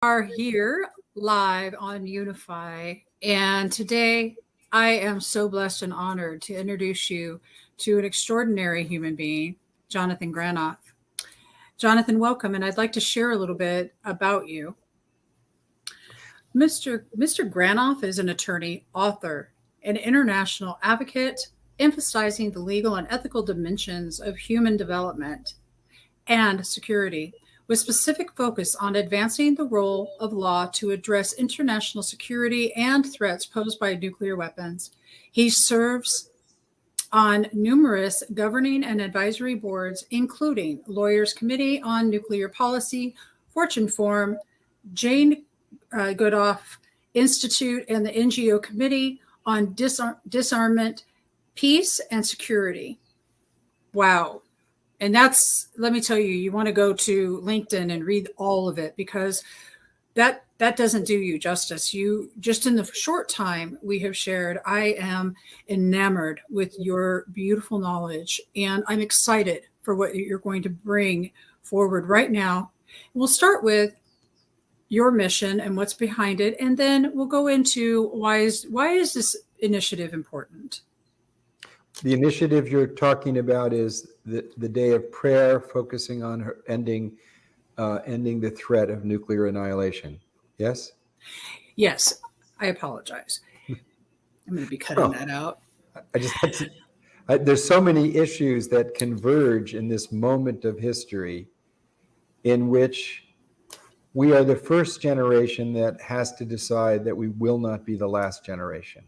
Are here live on Unify, and today I am so blessed and honored to introduce you to an extraordinary human being, Jonathan Granoff. Jonathan, welcome, and I'd like to share a little bit about you. Mr. Granoff is an attorney, author, and international advocate, emphasizing the legal and ethical dimensions of human development and security, with specific focus on advancing the role of law to address international security and threats posed by nuclear weapons. He serves on numerous governing and advisory boards, including Lawyers Committee on Nuclear Policy, Fortune Forum, Jane Goodall Institute, and the NGO Committee on Disarmament, Peace, and Security. Wow. And that's, let me tell you, you want to go to LinkedIn and read all of it, because that doesn't do you justice. You just, in the short time we have shared, I am enamored with your beautiful knowledge, and I'm excited for what you're going to bring forward right now. We'll start with your mission and what's behind it, and then we'll go into why is this initiative important? The initiative you're talking about is the day of prayer, focusing on ending the threat of nuclear annihilation. Yes? Yes. I apologize. I'm going to be cutting that out. I just had to, there's so many issues that converge in this moment of history in which we are the first generation that has to decide that we will not be the last generation.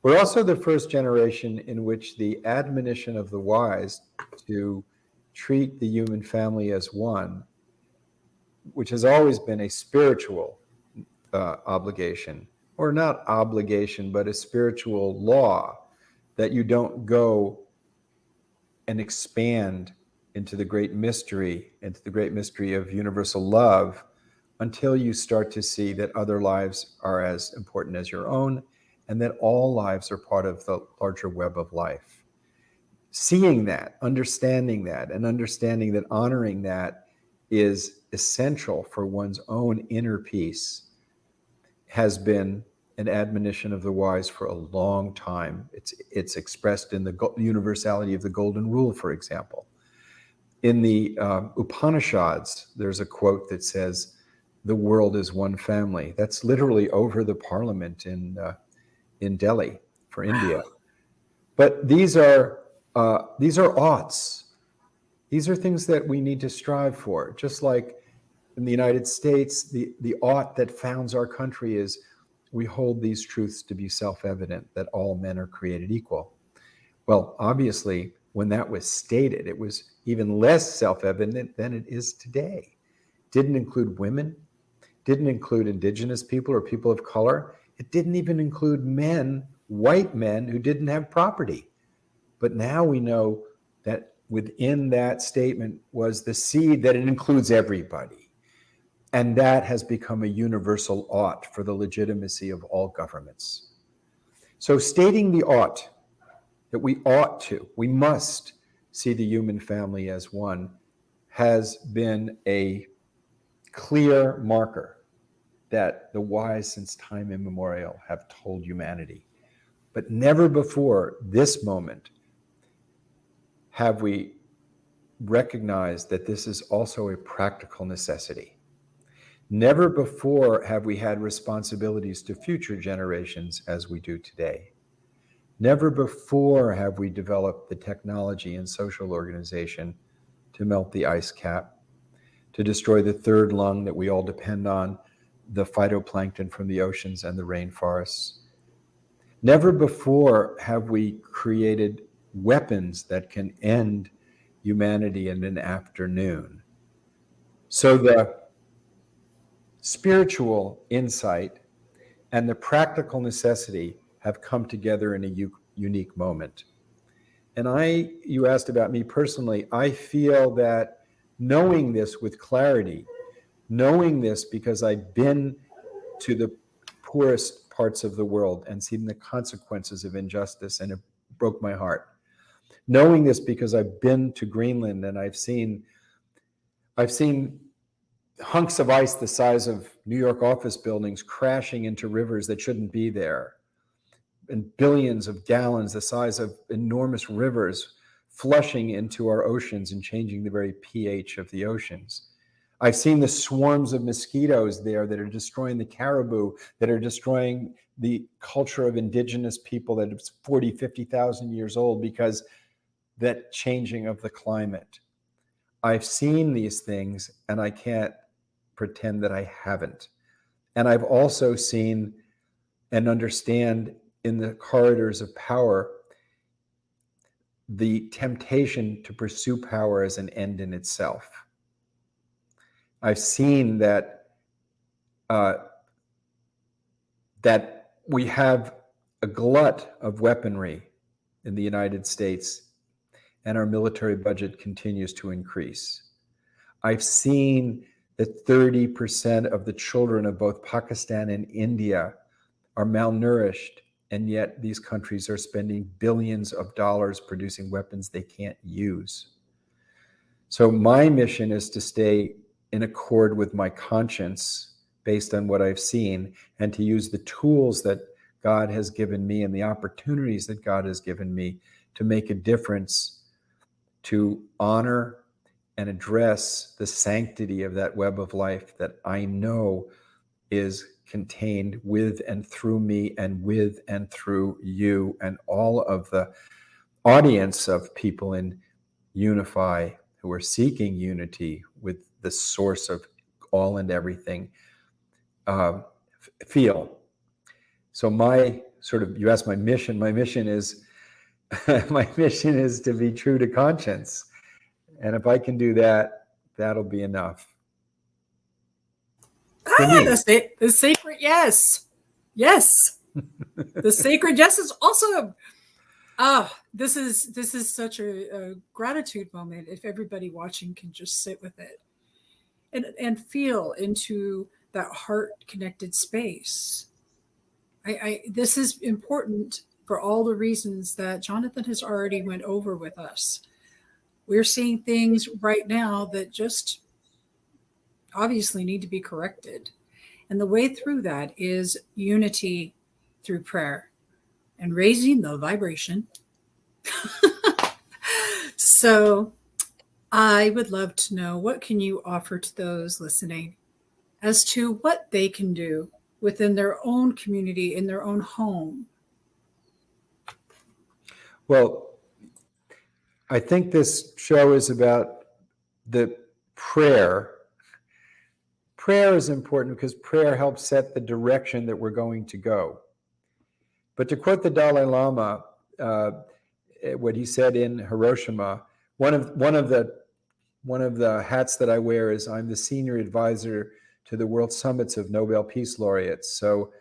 We're also the first generation in which the admonition of the wise to treat the human family as one, which has always been a spiritual obligation, or not obligation, but a spiritual law, that you don't go and expand into the great mystery of universal love until you start to see that other lives are as important as your own, and that all lives are part of the larger web of life. Seeing that, understanding that, and understanding that honoring that is essential for one's own inner peace has been an admonition of the wise for a long time. It's expressed in the universality of the Golden Rule, for example. In the Upanishads, there's a quote that says, "The world is one family." That's literally over the parliament in Delhi for India. But these are oughts. These are things that we need to strive for. Just like in the United States, the ought that founds our country is we hold these truths to be self-evident, that all men are created equal. Well, obviously, when that was stated, it was even less self-evident than it is today. Didn't include women, didn't include indigenous people or people of color. It didn't even include men, white men, who didn't have property. But now we know that within that statement was the seed that it includes everybody. And that has become a universal ought for the legitimacy of all governments. So stating the ought, that we must see the human family as one, has been a clear marker that the wise since time immemorial have told humanity. But never before this moment have we recognized that this is also a practical necessity. Never before have we had responsibilities to future generations as we do today. Never before have we developed the technology and social organization to melt the ice cap, to destroy the third lung that we all depend on, the phytoplankton from the oceans and the rainforests. Never before have we created weapons that can end humanity in an afternoon. So the spiritual insight and the practical necessity have come together in a unique moment. And you asked about me personally, I feel that knowing this with clarity, knowing this because I've been to the poorest parts of the world and seen the consequences of injustice, and it broke my heart. Knowing this because I've been to Greenland and I've seen hunks of ice the size of New York office buildings crashing into rivers that shouldn't be there, and billions of gallons the size of enormous rivers flushing into our oceans and changing the very pH of the oceans. I've seen the swarms of mosquitoes there that are destroying the caribou, that are destroying the culture of indigenous people that is 40, 50,000 years old because that changing of the climate. I've seen these things and I can't pretend that I haven't. And I've also seen and understand in the corridors of power the temptation to pursue power as an end in itself. I've seen that that we have a glut of weaponry in the United States, and our military budget continues to increase. I've seen that 30% of the children of both Pakistan and India are malnourished, and yet these countries are spending billions of dollars producing weapons they can't use. So my mission is to stay in accord with my conscience based on what I've seen, and to use the tools that God has given me and the opportunities that God has given me to make a difference, to honor and address the sanctity of that web of life that I know is contained with and through me and with and through you and all of the audience of people in Unify who are seeking unity with the source of all and everything feel. So my sort of, you asked my mission is my mission is to be true to conscience. And if I can do that, that'll be enough. The sacred yes. Yes. The sacred yes is awesome. This is such a gratitude moment if everybody watching can just sit with it and feel into that heart connected space. This is important for all the reasons that Jonathan has already went over with us. We're seeing things right now that just obviously need to be corrected. And the way through that is unity through prayer and raising the vibration. So I would love to know, what can you offer to those listening as to what they can do within their own community, in their own home? Well, I think this show is about the prayer. Prayer is important because prayer helps set the direction that we're going to go. But to quote the Dalai Lama, what he said in Hiroshima, one of the hats that I wear is I'm the senior advisor to the World Summits of Nobel Peace Laureates. So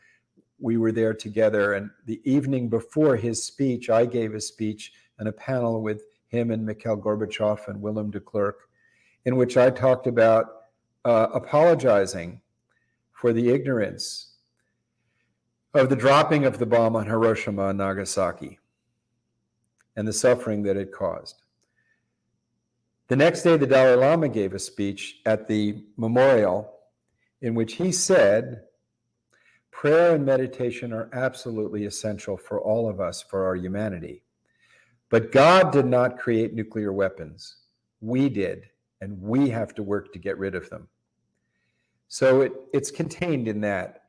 we were there together, and the evening before his speech, I gave a speech and a panel with him and Mikhail Gorbachev and Willem de Klerk, in which I talked about apologizing for the ignorance of the dropping of the bomb on Hiroshima and Nagasaki and the suffering that it caused. The next day, the Dalai Lama gave a speech at the memorial in which he said, prayer and meditation are absolutely essential for all of us, for our humanity. But God did not create nuclear weapons. We did, and we have to work to get rid of them. So it's contained in that.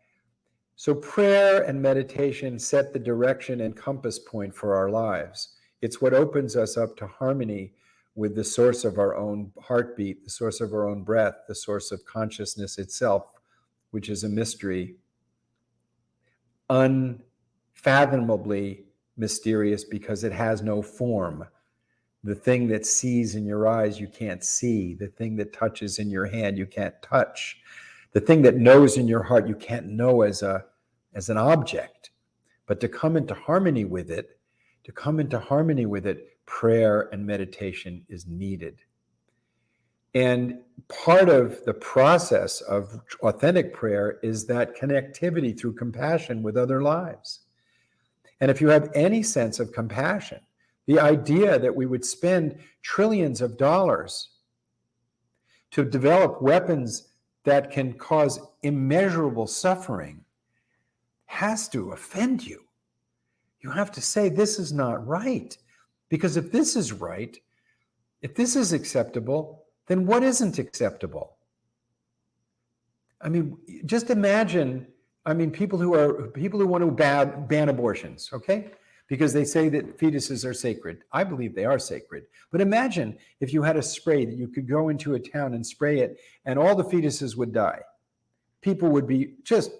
So prayer and meditation set the direction and compass point for our lives. It's what opens us up to harmony with the source of our own heartbeat, the source of our own breath, the source of consciousness itself, which is a mystery, unfathomably mysterious because it has no form. The thing that sees in your eyes, you can't see. The thing that touches in your hand, you can't touch. The thing that knows in your heart, you can't know as an object. But to come into harmony with it, prayer and meditation is needed. And part of the process of authentic prayer is that connectivity through compassion with other lives. And if you have any sense of compassion, the idea that we would spend trillions of dollars to develop weapons that can cause immeasurable suffering has to offend you. You have to say, this is not right. Because if this is right, if this is acceptable, then what isn't acceptable? I mean, just imagine, people who want to ban abortions, okay? Because they say that fetuses are sacred. I believe they are sacred. But imagine if you had a spray that you could go into a town and spray it and all the fetuses would die. People would be just,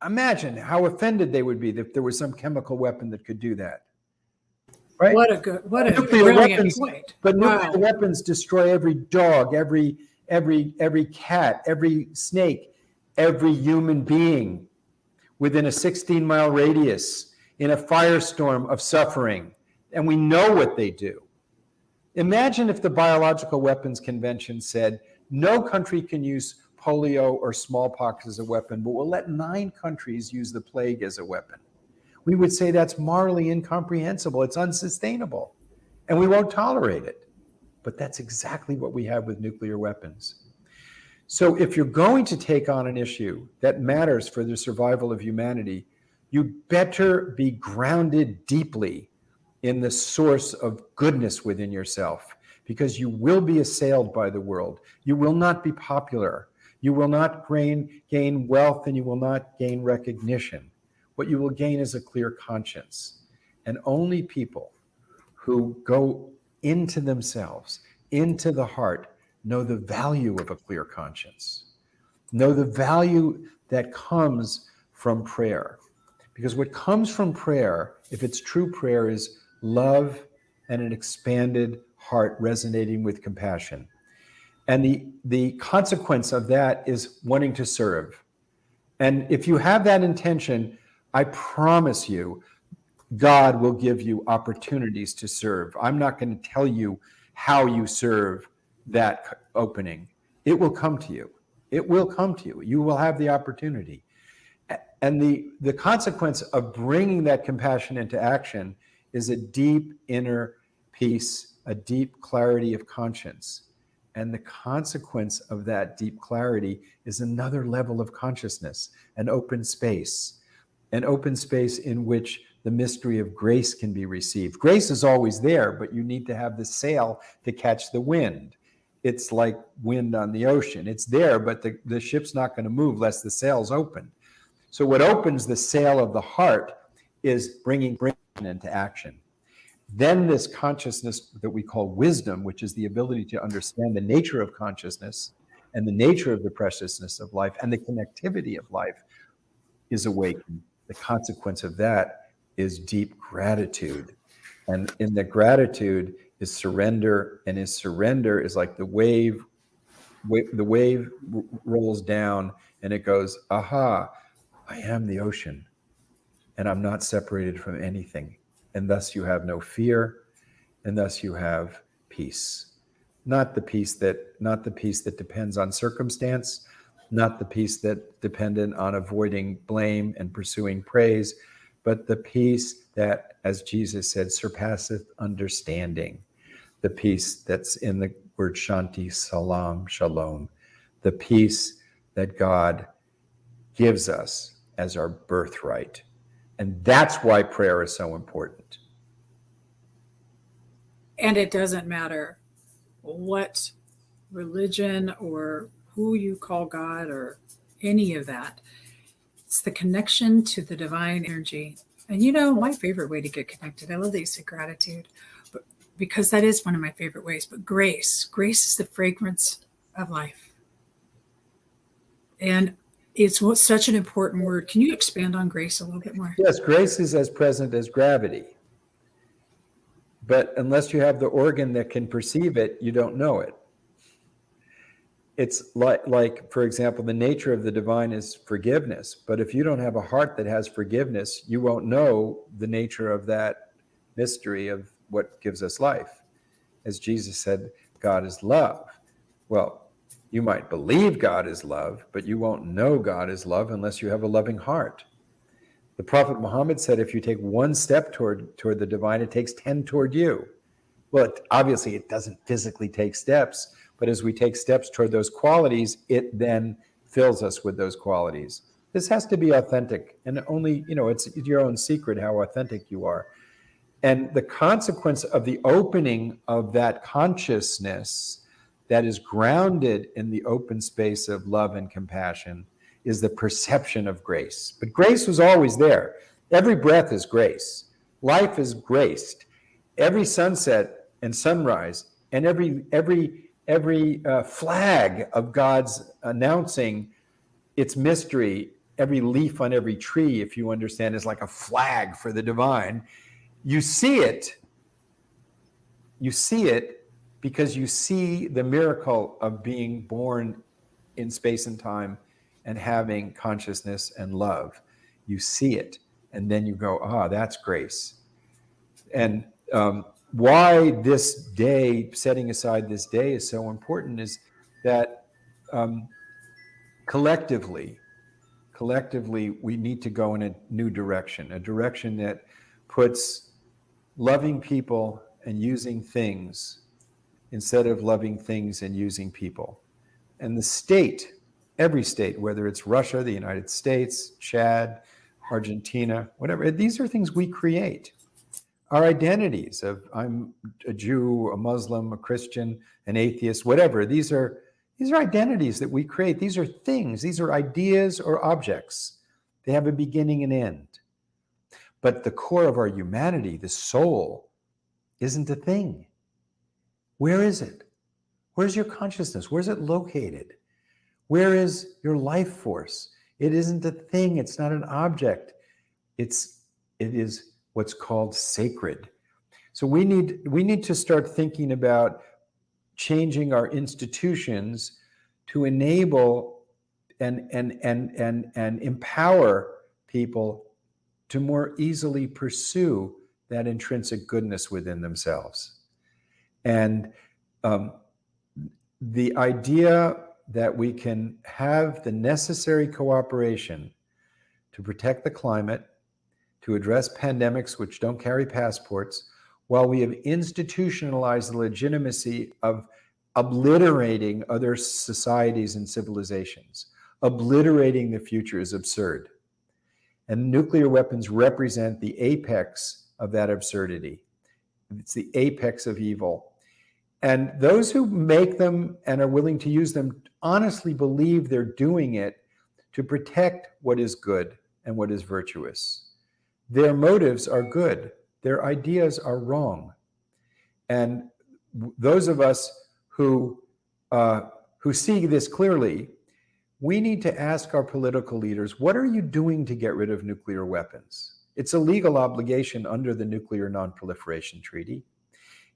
imagine how offended they would be if there was some chemical weapon that could do that. Right? What a brilliant point. But nuclear weapons destroy every dog, every cat, every snake, every human being within a 16-mile radius in a firestorm of suffering. And we know what they do. Imagine if the Biological Weapons Convention said, no country can use polio or smallpox as a weapon, but we'll let 9 countries use the plague as a weapon. We would say that's morally incomprehensible. It's unsustainable, and we won't tolerate it. But that's exactly what we have with nuclear weapons. So if you're going to take on an issue that matters for the survival of humanity, you better be grounded deeply in the source of goodness within yourself, because you will be assailed by the world. You will not be popular. You will not gain wealth, and you will not gain recognition. What you will gain is a clear conscience. And only people who go into themselves, into the heart, know the value of a clear conscience, know the value that comes from prayer. Because what comes from prayer, if it's true prayer, is love and an expanded heart resonating with compassion. And the consequence of that is wanting to serve. And if you have that intention, I promise you, God will give you opportunities to serve. I'm not going to tell you how you serve that opening. It will come to you. It will come to you. You will have the opportunity. And the consequence of bringing that compassion into action is a deep inner peace, a deep clarity of conscience. And the consequence of that deep clarity is another level of consciousness, an open space in which the mystery of grace can be received. Grace is always there, but you need to have the sail to catch the wind. It's like wind on the ocean. It's there, but the ship's not going to move lest the sail's open. So what opens the sail of the heart is bringing into action. Then this consciousness that we call wisdom, which is the ability to understand the nature of consciousness and the nature of the preciousness of life and the connectivity of life, is awakened. The consequence of that is deep gratitude. And in the gratitude is surrender, and his surrender is like the wave rolls down and it goes, aha, I am the ocean and I'm not separated from anything. And thus you have no fear, and thus you have peace. Not the peace that depends on circumstance, not the peace that dependent on avoiding blame and pursuing praise, but the peace that, as Jesus said, surpasseth understanding. The peace that's in the word shanti, salam, shalom. The peace that God gives us as our birthright. And that's why prayer is so important. And it doesn't matter what religion or who you call God or any of that. It's the connection to the divine energy. And my favorite way to get connected, I love that you said gratitude, but because that is one of my favorite ways, but grace is the fragrance of life. And it's such an important word. Can you expand on grace a little bit more? Yes, grace is as present as gravity. But unless you have the organ that can perceive it, you don't know it. It's like, for example, the nature of the divine is forgiveness. But if you don't have a heart that has forgiveness, you won't know the nature of that mystery of what gives us life. As Jesus said, God is love. Well, you might believe God is love, but you won't know God is love unless you have a loving heart. The Prophet Muhammad said, if you take one step toward the divine, it takes 10 toward you. Well, obviously it doesn't physically take steps, but as we take steps toward those qualities, it then fills us with those qualities. This has to be authentic, and only, it's your own secret how authentic you are. And the consequence of the opening of that consciousness that is grounded in the open space of love and compassion is the perception of grace. But grace was always there. Every breath is grace. Life is graced. Every sunset and sunrise, and every flag of God's announcing its mystery, every leaf on every tree, if you understand, is like a flag for the divine. You see it because you see the miracle of being born in space and time and having consciousness and love. You see it, and then you go, that's grace. And why this day, setting aside this day, is so important is that collectively, we need to go in a new direction, a direction that puts loving people and using things instead of loving things and using people. And the state, every state, whether it's Russia, the United States, Chad, Argentina, whatever, these are things we create. Our identities of I'm a Jew, a Muslim, a Christian, an atheist, whatever, these are identities that we create. These are things, these are ideas or objects. They have a beginning and end. But the core of our humanity, the soul, isn't a thing. Where is it? Where's your consciousness? Where's it located? Where is your life force? It isn't a thing. It's not an object. It is what's called sacred. So we need to start thinking about changing our institutions to enable and empower people to more easily pursue that intrinsic goodness within themselves. And the idea that we can have the necessary cooperation to protect the climate, to address pandemics which don't carry passports, while we have institutionalized the legitimacy of obliterating other societies and civilizations, obliterating the future, is absurd. And nuclear weapons represent the apex of that absurdity. It's the apex of evil. And those who make them and are willing to use them honestly believe they're doing it to protect what is good and what is virtuous. Their motives are good. Their ideas are wrong. And those of us who see this clearly, we need to ask our political leaders, what are you doing to get rid of nuclear weapons? It's a legal obligation under the Nuclear Nonproliferation Treaty.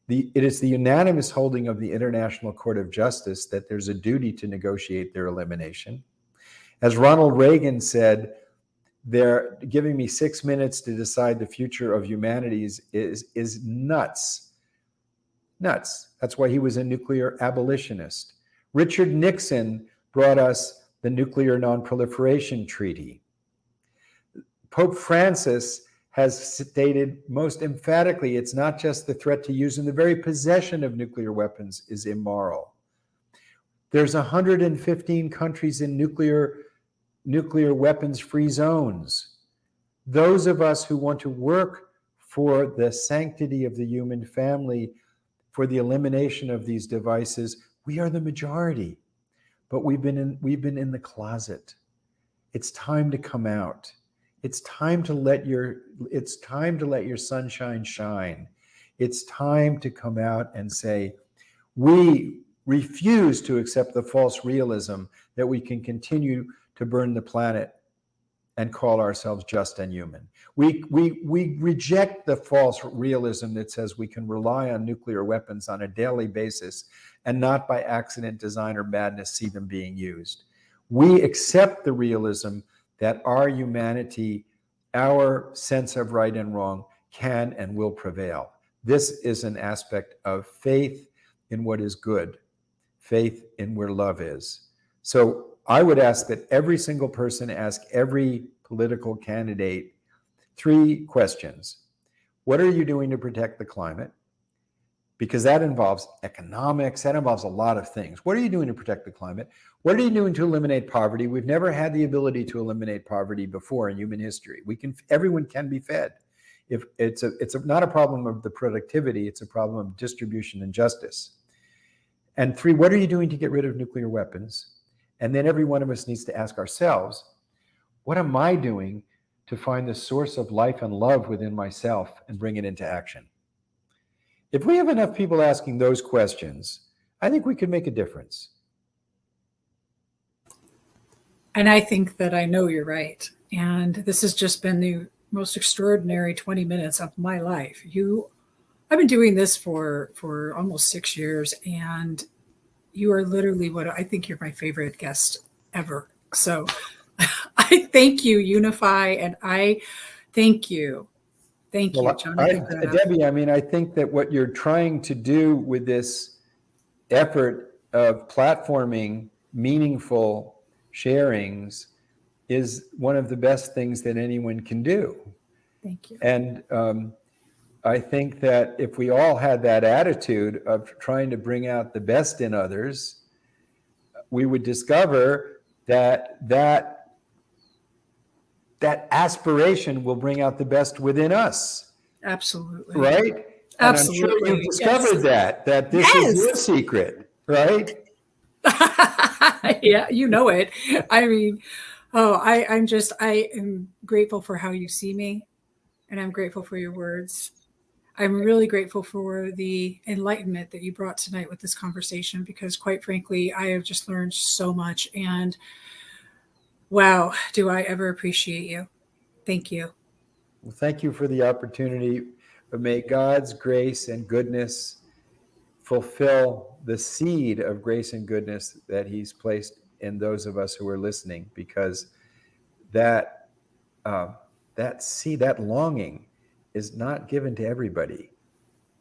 It is the unanimous holding of the International Court of Justice that there's a duty to negotiate their elimination. As Ronald Reagan said, they're giving me 6 minutes to decide the future of humanity is nuts. Nuts. That's why he was a nuclear abolitionist. Richard Nixon brought us the Nuclear Nonproliferation Treaty. Pope Francis has stated most emphatically it's not just the threat to use, and the very possession of nuclear weapons is immoral. There's 115 countries in nuclear weapons-free zones. Those of us who want to work for the sanctity of the human family, for the elimination of these devices, we are the majority. But we've been in the closet. It's time to come out. It's time to let your sunshine shine. It's time to come out and say, we refuse to accept the false realism that we can continue to burn the planet and call ourselves just and human. We reject the false realism that says we can rely on nuclear weapons on a daily basis and not by accident, design, or madness see them being used. We accept the realism that our humanity, our sense of right and wrong can and will prevail. This is an aspect of faith in what is good, faith in where love is. So I would ask that every single person ask every political candidate 3 questions. What are you doing to protect the climate? because that involves economics, that involves a lot of things. What are you doing to protect the climate? What are you doing to eliminate poverty? We've never had the ability to eliminate poverty before in human history. Everyone can be fed. If it's not a problem of the productivity, it's a problem of distribution and justice. And 3, what are you doing to get rid of nuclear weapons? And then every one of us needs to ask ourselves, what am I doing to find the source of life and love within myself and bring it into action? If we have enough people asking those questions, I think we could make a difference. And I think that I know you're right. And this has just been the most extraordinary 20 minutes of my life. I've been doing this for almost 6 years, and you are literally I think you're my favorite guest ever. So I thank you, Unify, and I thank you. Thank you, Jonathan Granoff. Debbie, I think that what you're trying to do with this effort of platforming meaningful sharings is one of the best things that anyone can do. Thank you. And I think that if we all had that attitude of trying to bring out the best in others, we would discover that aspiration will bring out the best within us. Absolutely. Right? Absolutely. And I'm sure you've discovered that this is your secret, right? Yeah, you know it. I mean, I am grateful for how you see me, and I'm grateful for your words. I'm really grateful for the enlightenment that you brought tonight with this conversation, because quite frankly, I have just learned so much, and wow, do I ever appreciate you. Thank you. Well, thank you for the opportunity. May God's grace and goodness fulfill the seed of grace and goodness that he's placed in those of us who are listening, because that seed, that longing is not given to everybody.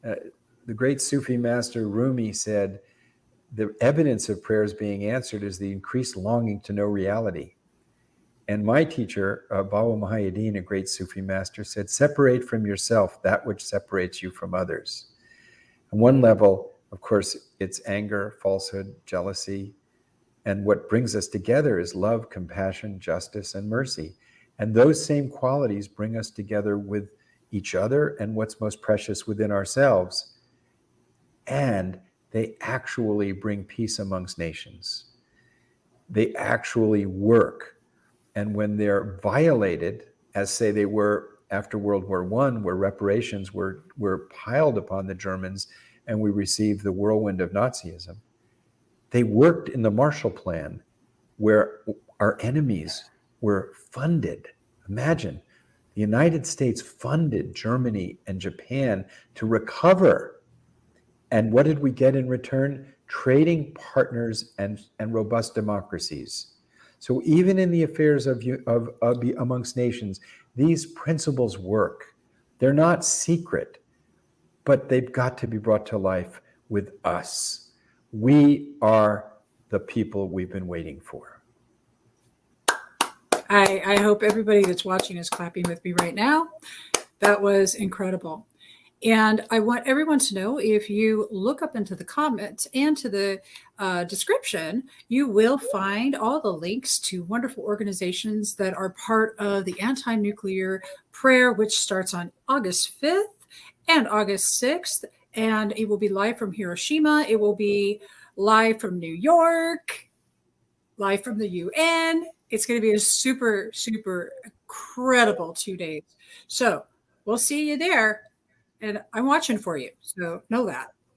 The great Sufi master Rumi said, the evidence of prayers being answered is the increased longing to know reality. And my teacher, Baba Muhyiddin, a great Sufi master, said, separate from yourself that which separates you from others. On one level, of course, it's anger, falsehood, jealousy. And what brings us together is love, compassion, justice, and mercy. And those same qualities bring us together with each other and what's most precious within ourselves. And they actually bring peace amongst nations. They actually work. And when they're violated, as say they were after World War I, where reparations were piled upon the Germans and we received the whirlwind of Nazism, they worked in the Marshall Plan where our enemies were funded. Imagine, the United States funded Germany and Japan to recover. And what did we get in return? Trading partners and robust democracies. So even in the affairs of amongst nations, these principles work. They're not secret, but they've got to be brought to life with us. We are the people we've been waiting for. I hope everybody that's watching is clapping with me right now. That was incredible. And I want everyone to know, if you look up into the comments and to the description, you will find all the links to wonderful organizations that are part of the anti-nuclear prayer, which starts on August 5th and August 6th. And it will be live from Hiroshima. It will be live from New York, live from the UN. It's going to be a super, super incredible 2 days. So we'll see you there. And I'm watching for you. So know that.